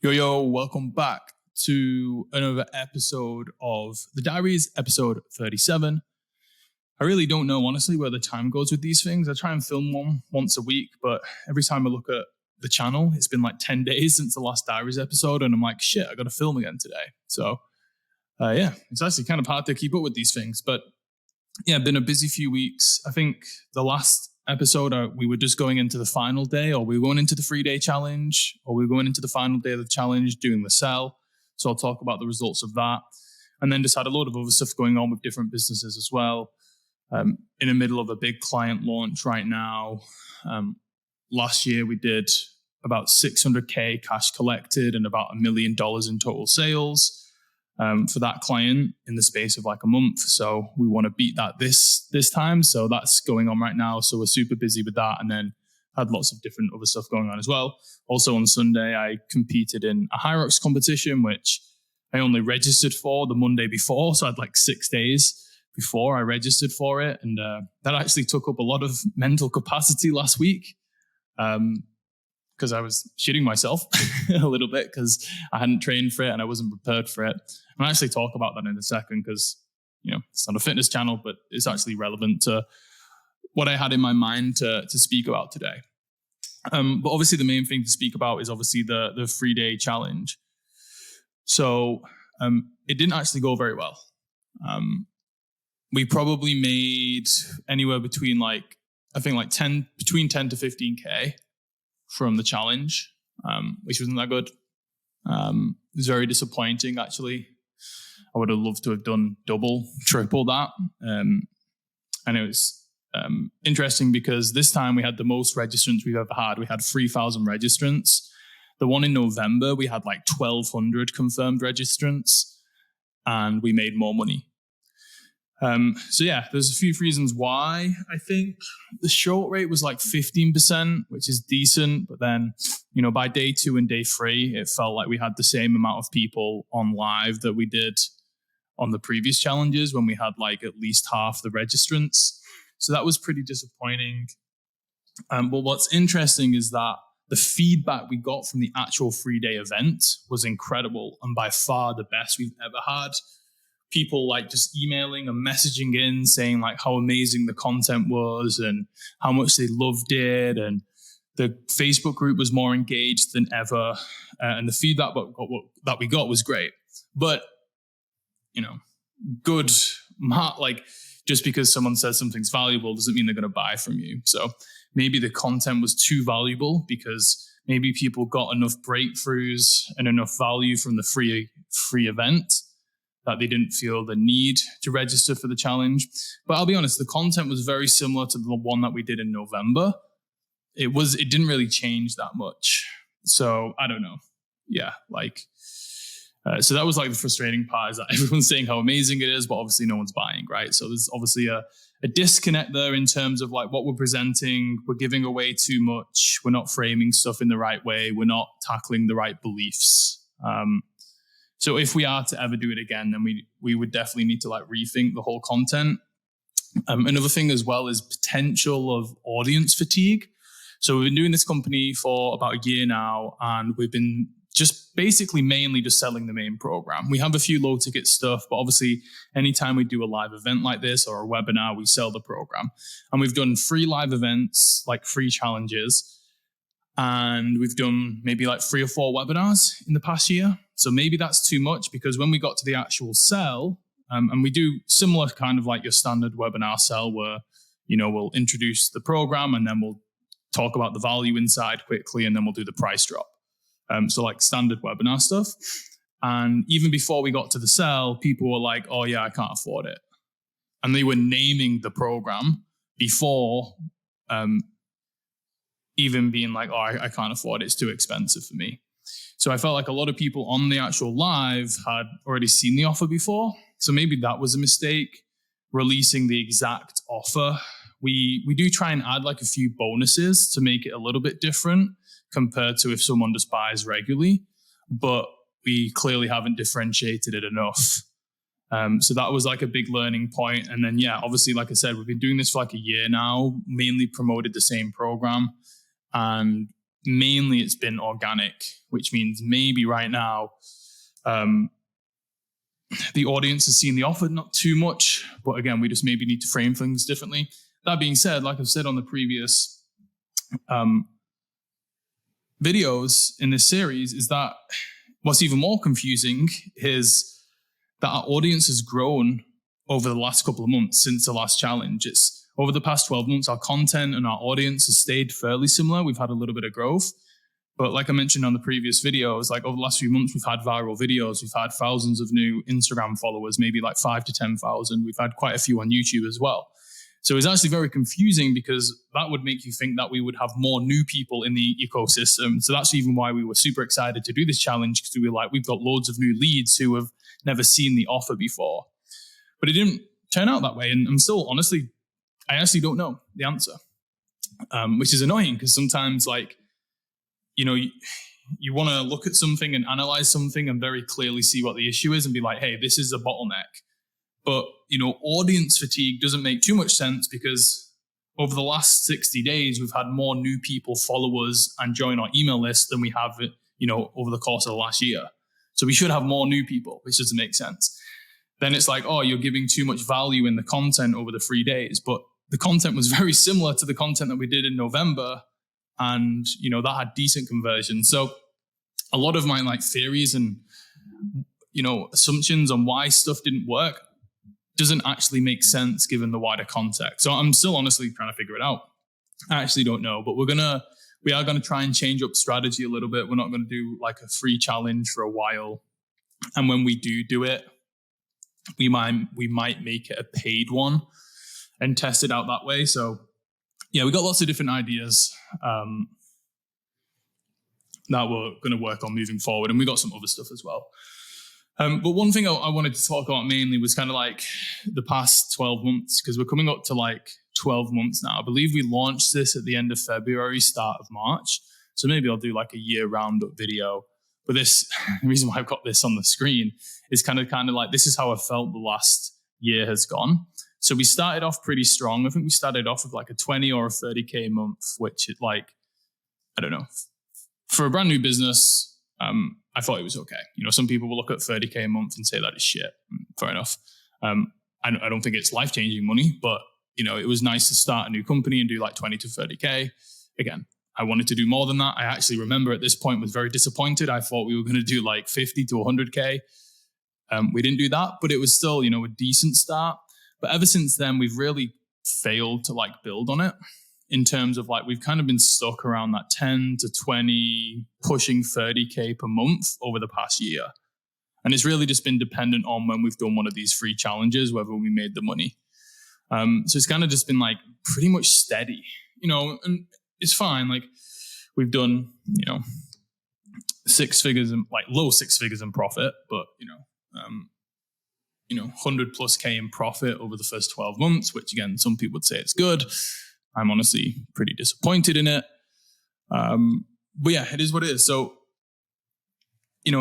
Yo, welcome back to another episode of the Diaries, episode 37. I really don't know, honestly, where the time goes with these things. I try and film one once a week, but every time I look at the channel, it's been like 10 days since the last Diaries episode, and I'm like, shit, I got to film again today. So, it's actually kind of hard to keep up with these things, but yeah, been a busy few weeks. I think the last episode, we were just going into the final day, or we were going into the 3-day challenge, or we were going into the final day of the challenge doing the sell. So I'll talk about the results of that. And then just had a load of other stuff going on with different businesses as well. In the middle of a big client launch right now. Last year we did about 600K cash collected and about $1 million in total sales. For that client in the space of like a month. So we want to beat that this time. So that's going on right now. So we're super busy with that. And then had lots of different other stuff going on as well. Also on Sunday, I competed in a Hyrox competition, which I only registered for the Monday before. So I had like 6 days before I registered for it. And that actually took up a lot of mental capacity last week. Because I was shitting myself a little bit because I hadn't trained for it and I wasn't prepared for it. And I'll actually talk about that in a second because, it's not a fitness channel, but it's actually relevant to what I had in my mind to speak about today. But obviously the main thing to speak about is obviously the 3-day challenge. So it didn't actually go very well. We probably made anywhere between between 10 to 15K from the challenge, which wasn't that good. It was very disappointing, actually. I would have loved to have done double, triple that. And it was interesting because this time we had the most registrants we've ever had. We had 3,000 registrants. The one in November, we had like 1,200 confirmed registrants, and we made more money. There's a few reasons why. I think the short rate was like 15%, which is decent. But then, by day 2 and day 3, it felt like we had the same amount of people on live that we did on the previous challenges when we had like at least half the registrants. So that was pretty disappointing. But what's interesting is that the feedback we got from the actual 3-day event was incredible and by far the best we've ever had. People like just emailing and messaging in saying like how amazing the content was and how much they loved it. And the Facebook group was more engaged than ever. And the feedback that we got was great. But, good, like just because someone says something's valuable doesn't mean they're going to buy from you. So maybe the content was too valuable because maybe people got enough breakthroughs and enough value from the free event that they didn't feel the need to register for the challenge. But I'll be honest, the content was very similar to the one that we did in November. It didn't really change that much. So I don't know. Yeah, so that was like the frustrating part, is that everyone's saying how amazing it is, but obviously no one's buying, right? So there's obviously a disconnect there in terms of like what we're presenting. We're giving away too much. We're not framing stuff in the right way. We're not tackling the right beliefs. So if we are to ever do it again, then we would definitely need to rethink the whole content. Another thing as well is potential of audience fatigue. So we've been doing this company for about a year now, and we've been just basically mainly just selling the main program. We have a few low ticket stuff, but obviously anytime we do a live event like this or a webinar, we sell the program. And we've done free live events, like free challenges. And we've done maybe like 3 or 4 webinars in the past year. So maybe that's too much, because when we got to the actual sell, and we do similar kind of like your standard webinar sell where, we'll introduce the program and then we'll talk about the value inside quickly and then we'll do the price drop. So like standard webinar stuff. And even before we got to the sell, people were like, oh yeah, I can't afford it. And they were naming the program before even being like, oh, I can't afford it. It's too expensive for me. So I felt like a lot of people on the actual live had already seen the offer before. So maybe that was a mistake, releasing the exact offer. We do try and add like a few bonuses to make it a little bit different compared to if someone just buys regularly, but we clearly haven't differentiated it enough. So that was like a big learning point. And then, yeah, obviously, like I said, we've been doing this for like a year now, mainly promoted the same program. And mainly it's been organic, which means maybe right now the audience has seen the offer not too much, but again, we just maybe need to frame things differently. That being said, like I've said on the previous videos in this series, is that what's even more confusing is that our audience has grown over the last couple of months since the last challenge. It's over the past 12 months, our content and our audience has stayed fairly similar. We've had a little bit of growth. But like I mentioned on the previous videos, like over the last few months, we've had viral videos. We've had thousands of new Instagram followers, maybe like 5 to 10,000. We've had quite a few on YouTube as well. So it's actually very confusing because that would make you think that we would have more new people in the ecosystem. So that's even why we were super excited to do this challenge, because we were like, we've got loads of new leads who have never seen the offer before. But it didn't turn out that way. And I'm still, honestly, I actually don't know the answer, which is annoying because sometimes you want to look at something and analyze something and very clearly see what the issue is and be like, hey, this is a bottleneck. But, audience fatigue doesn't make too much sense because over the last 60 days, we've had more new people follow us and join our email list than we have, over the course of the last year. So we should have more new people, which doesn't make sense. Then it's like, oh, you're giving too much value in the content over the 3 days. But the content was very similar to the content that we did in November. And, that had decent conversion. So a lot of my theories and, assumptions on why stuff didn't work doesn't actually make sense given the wider context. So I'm still honestly trying to figure it out. I actually don't know, but we are going to try and change up strategy a little bit. We're not going to do like a free challenge for a while. And when we do it, we might make it a paid one and test it out that way. So yeah, we got lots of different ideas that we're going to work on moving forward. And we got some other stuff as well. But one thing I wanted to talk about mainly was kind of like the past 12 months, because we're coming up to like 12 months now. I believe we launched this at the end of February, start of March. So maybe I'll do like a year roundup video. But the reason why I've got this on the screen is kind of like, this is how I felt the last year has gone. So we started off pretty strong. I think we started off with like a 20 or a 30K a month, which I don't know. For a brand new business, I thought it was okay. Some people will look at 30K a month and say that is shit. Fair enough. I don't think it's life-changing money, but it was nice to start a new company and do like 20 to 30K. Again, I wanted to do more than that. I actually remember at this point was very disappointed. I thought we were going to do like 50 to 100K. We didn't do that, but it was still, a decent start. But ever since then, we've really failed to build on it in terms of we've kind of been stuck around that 10 to 20, pushing 30K per month over the past year. And it's really just been dependent on when we've done one of these free challenges, whether we made the money. So it's kind of just been pretty much steady, and it's fine. We've done, 6 figures and low 6 figures in profit, but, 100 plus K in profit over the first 12 months, which again, some people would say it's good. I'm honestly pretty disappointed in it. But yeah, it is what it is. So, the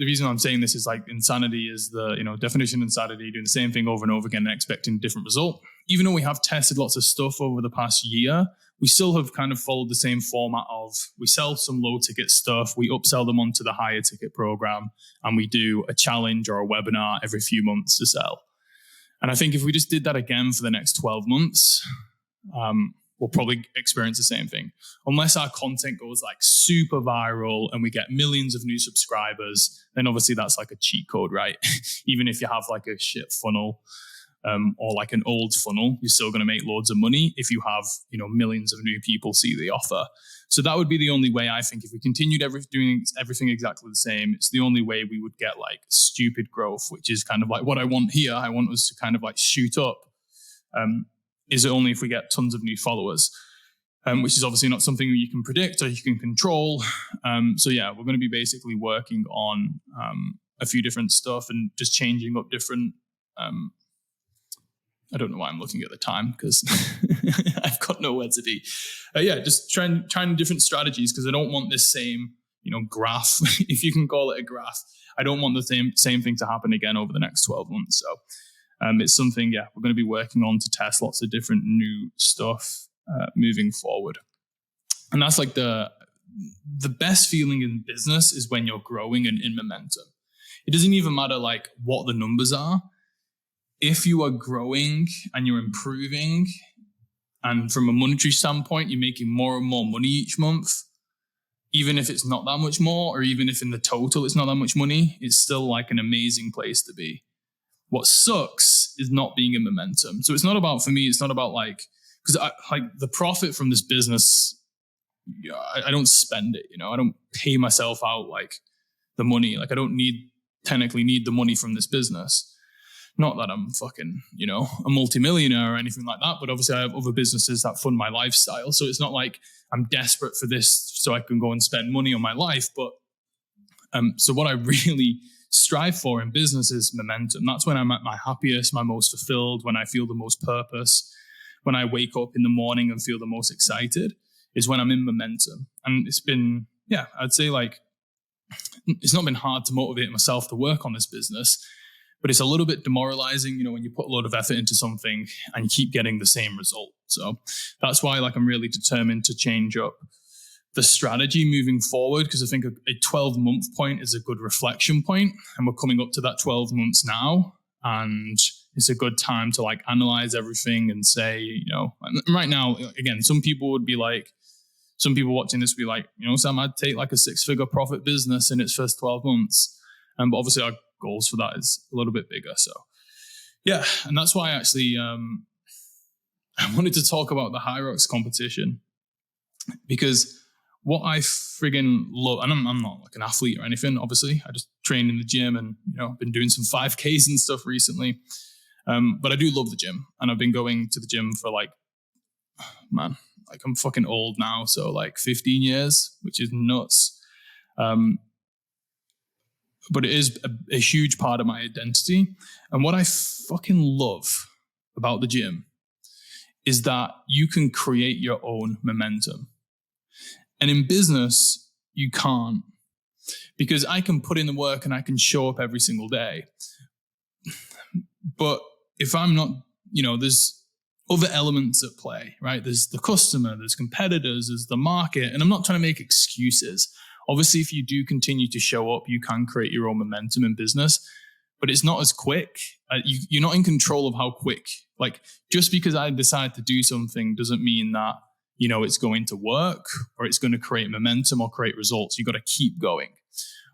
reason I'm saying this is insanity is the, definition of insanity, doing the same thing over and over again and expecting a different result. Even though we have tested lots of stuff over the past year, we still have kind of followed the same format of we sell some low ticket stuff, we upsell them onto the higher ticket program, and we do a challenge or a webinar every few months to sell. And I think if we just did that again for the next 12 months, we'll probably experience the same thing. Unless our content goes super viral and we get millions of new subscribers, then obviously that's a cheat code, right? Even if you have a shit funnel or an old funnel, you're still going to make loads of money if you have, millions of new people see the offer. So that would be the only way, I think, if we continued doing everything exactly the same, it's the only way we would get stupid growth, which is kind of what I want here. I want us to kind of shoot up. Is it only if we get tons of new followers, which is obviously not something you can predict or you can control. So yeah, we're going to be basically working on a few different stuff and just changing up different. I don't know why I'm looking at the time because I've got nowhere to be. Just trying different strategies because I don't want this same graph, if you can call it a graph. I don't want the same thing to happen again over the next 12 months. So. It's something, we're going to be working on to test lots of different new stuff moving forward. And that's the the best feeling in business is when you're growing and in momentum. It doesn't even matter like what the numbers are. If you are growing and you're improving, and from a monetary standpoint, you're making more and more money each month, even if it's not that much more, or even if in the total it's not that much money, it's still like an amazing place to be. What sucks is not being in momentum. So it's not about, for me, it's not about like, because like the profit from this business, I don't spend it, I don't pay myself out like the money. Like I don't technically need the money from this business. Not that I'm fucking, a multimillionaire or anything like that, but obviously I have other businesses that fund my lifestyle. So it's not like I'm desperate for this so I can go and spend money on my life. But so what I really strive for in business is momentum. That's when I'm at my happiest, my most fulfilled, when I feel the most purpose, when I wake up in the morning and feel the most excited, is when I'm in momentum. And it's been, I'd say like, it's not been hard to motivate myself to work on this business, but it's a little bit demoralizing, when you put a lot of effort into something and you keep getting the same result. So that's why like I'm really determined to change up the strategy moving forward, because I think a 12-month point is a good reflection point, and we're coming up to that 12 months now, and it's a good time to like analyze everything and say, right now, again, some people watching this would be like, Sam, I'd take like a 6-figure profit business in its first 12 months. But obviously our goals for that is a little bit bigger. So yeah, and that's why actually I wanted to talk about the Hyrox competition, because what I friggin' love, and I'm not like an athlete or anything, obviously, I just train in the gym and, been doing some 5Ks and stuff recently. But I do love the gym, and I've been going to the gym for like I'm fucking old now. So like 15 years, which is nuts. But it is a huge part of my identity. And what I fucking love about the gym is that you can create your own momentum. And in business, you can't, because I can put in the work and I can show up every single day. But if I'm not, there's other elements at play, right? There's the customer, there's competitors, there's the market. And I'm not trying to make excuses. Obviously, if you do continue to show up, you can create your own momentum in business, but it's not as quick. You're not in control of how quick. Like, just because I decide to do something doesn't mean that, it's going to work or it's going to create momentum or create results. You got to keep going.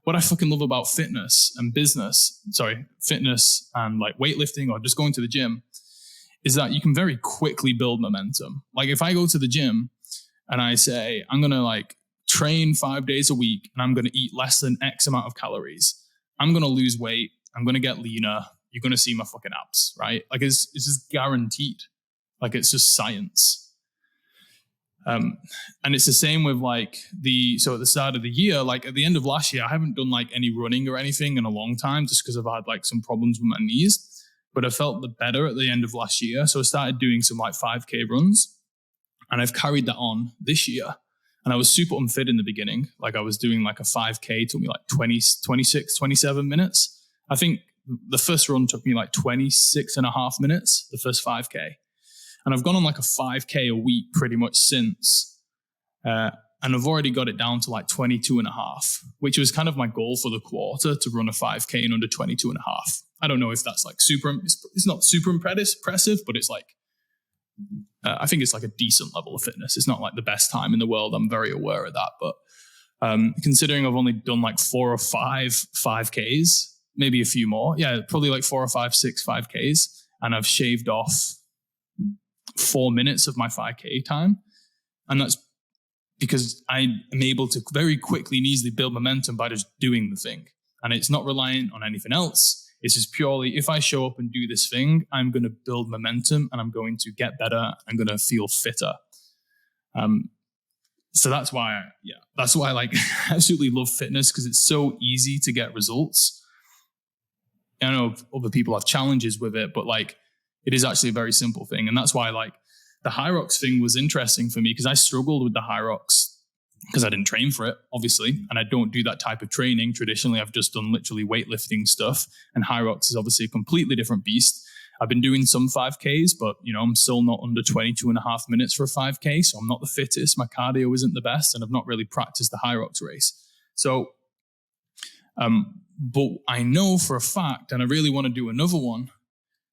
What I fucking love about fitness and like weightlifting or just going to the gym is that you can very quickly build momentum. Like if I go to the gym and I say, I'm going to like train 5 days a week and I'm going to eat less than X amount of calories, I'm going to lose weight. I'm going to get leaner. You're going to see my fucking abs, right? Like it's just guaranteed. Like it's just science. And it's the same with so at the start of the year, like at the end of last year, I haven't done like any running or anything in a long time just because I've had like some problems with my knees, but I felt better at the end of last year. So I started doing some like 5K runs, and I've carried that on this year. And I was super unfit in the beginning. Like I was doing like a 5K, took me like 26, 27 minutes. I think the first run took me like 26 and a half minutes, the first 5K. And I've gone on like a 5K a week pretty much since. And I've already got it down to like 22 and a half, which was kind of my goal for the quarter, to run a 5K in under 22 and a half. I don't know if that's like it's not super impressive, but it's like, I think it's like a decent level of fitness. It's not like the best time in the world. I'm very aware of that. But considering I've only done like 4 or 5 5Ks, maybe a few more. Yeah, probably like 4 or 5, 6 5Ks. And I've shaved off 4 minutes of my 5K time. And that's because I am able to very quickly and easily build momentum by just doing the thing. And it's not reliant on anything else. It's just purely, if I show up and do this thing, I'm going to build momentum and I'm going to get better. I'm going to feel fitter. So that's why I like absolutely love fitness, because it's so easy to get results. I know other people have challenges with it, but like it is actually a very simple thing. And that's why like the Hyrox thing was interesting for me, because I struggled with the Hyrox because I didn't train for it, obviously. And I don't do that type of training. Traditionally, I've just done literally weightlifting stuff. And Hyrox is obviously a completely different beast. I've been doing some 5Ks, but I'm still not under 22.5 minutes for a 5K. So I'm not the fittest. My cardio isn't the best, and I've not really practiced the Hyrox race. So, but I know for a fact, and I really want to do another one.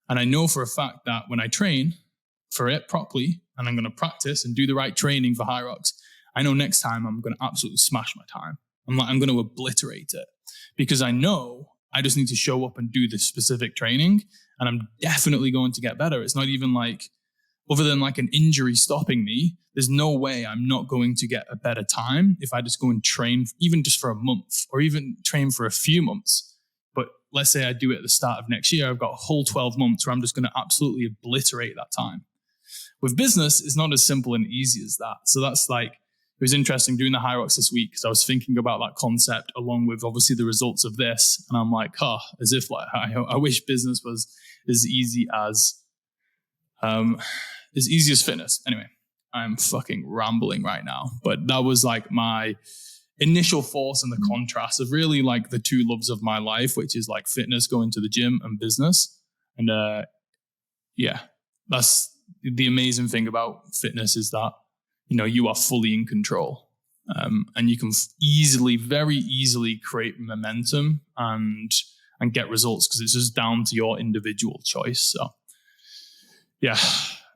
And I know for a fact that when I train for it properly, and I'm going to practice and do the right training for Hyrox, I know next time I'm going to absolutely smash my time. I'm going to obliterate it, because I know I just need to show up and do this specific training, and I'm definitely going to get better. It's not even like, other than like an injury stopping me, there's no way I'm not going to get a better time if I just go and train, even just for a month, or even train for a few months. But let's say I do it at the start of next year, I've got a whole 12 months where I'm just going to absolutely obliterate that time. With business, it's not as simple and easy as that. So that's like, it was interesting doing the Hyrox this week, because I was thinking about that concept along with obviously the results of this. And I'm like, as if like, I wish business was as easy as fitness. Anyway, I'm fucking rambling right now, but that was like my initial thoughts and the contrast of really like the two loves of my life, which is like fitness, going to the gym, and business. And that's the amazing thing about fitness, is that you are fully in control, and you can very easily create momentum and get results, because it's just down to your individual choice. So yeah,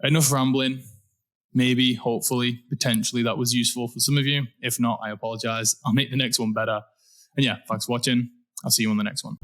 enough rambling. Maybe, hopefully, potentially that was useful for some of you. If not, I apologize. I'll make the next one better. And yeah, thanks for watching. I'll see you on the next one.